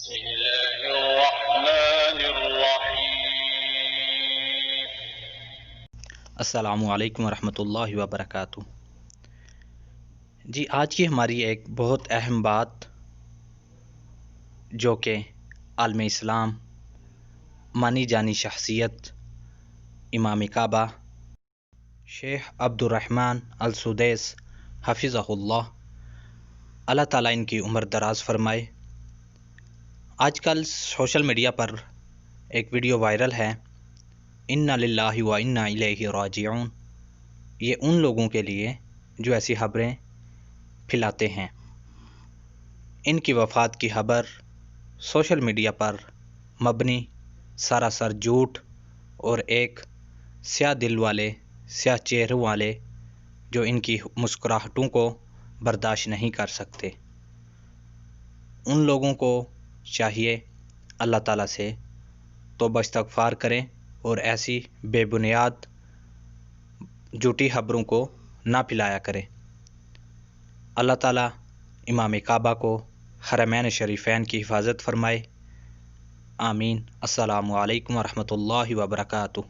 بسم اللہ الرحمن الرحیم۔ السلام علیکم ورحمۃ اللہ وبرکاتہ۔ جی آج کی ہماری ایک بہت اہم بات جو کہ عالم اسلام مانی جانی شخصیت امام کعبہ شیخ عبد الرحمن السدیس حفظہ اللہ تعالیٰ ان کی عمر دراز فرمائے۔ آج کل سوشل میڈیا پر ایک ویڈیو وائرل ہے، انا للہ و انا الیہ راجعون، یہ ان لوگوں کے لیے جو ایسی خبریں پھیلاتے ہیں۔ ان کی وفات کی خبر سوشل میڈیا پر مبنی سراسر جھوٹ اور ایک سیاہ دل والے سیاہ چہروں والے جو ان کی مسکراہٹوں کو برداشت نہیں کر سکتے، ان لوگوں کو چاہیے اللہ تعالیٰ سے توبہ استغفار کریں اور ایسی بے بنیاد جھوٹی خبروں کو نہ پھیلایا کریں۔ اللہ تعالیٰ امام کعبہ کو حرمین شریفین کی حفاظت فرمائے، آمین۔ السلام علیکم ورحمۃ اللہ وبرکاتہ۔